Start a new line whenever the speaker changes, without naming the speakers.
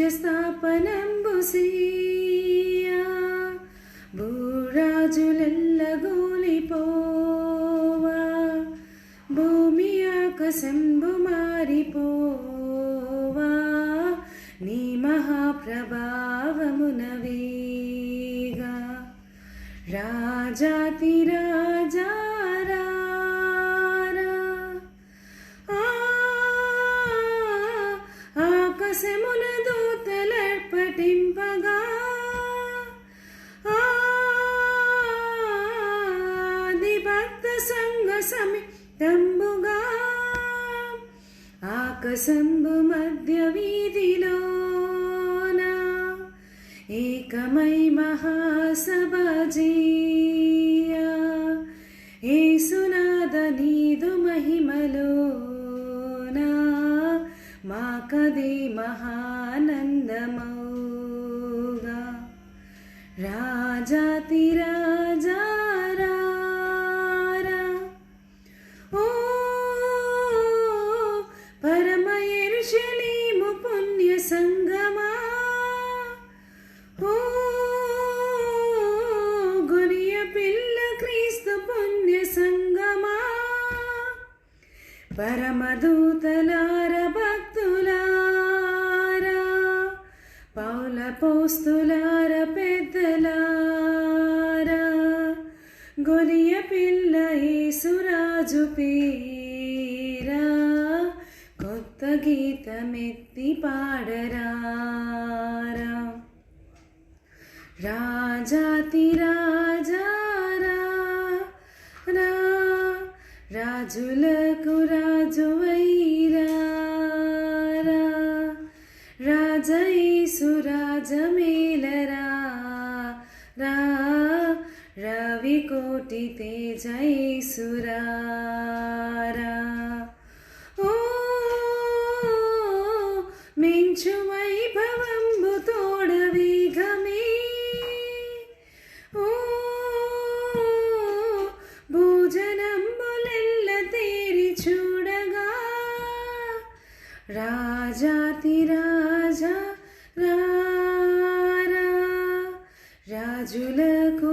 రాజ్యస్థాపనంబు సీయ భూరాజులెల్లగూలిపోవా భూమి ఆకాశంబు మారిపోవా నీ మహాప్రభావమున వేగా రాజాతి రాజా ఆకాశమున దూతలర్పటింపగా ఆది భక్త సంగ సమితంబుగా ఆకాశంబు మధ్య వీధిలోన ఏకమై మహాసభజీయ యేసునాథ నీదు మహిమలోనా మాకదే మహానందమౌగా రాజాతి రాజా ఓ పరమ యెరూషలేము పుణ్య సంగమా ఓ గొరియ పిల్ల క్రీస్తు పుణ్య సంగమా పరమదూతలార భక్తులారా పౌల పోస్తులార పెద్దలారా గొరియ పిల్ల యేసురాజు పేరా కొత్త గీతమెత్తి పాడరారా రాజాతి రాజా రాజులకు రాజువైరారా రాజయేసు రాజమేలరా రా రవి కోటి తేజయేసురారా ఓ మించు వైభవంబు తోడ వేగమే ఓ భోజనంబులెల్ల తేరి చూడగా రాజాతి రాజా రాజులకు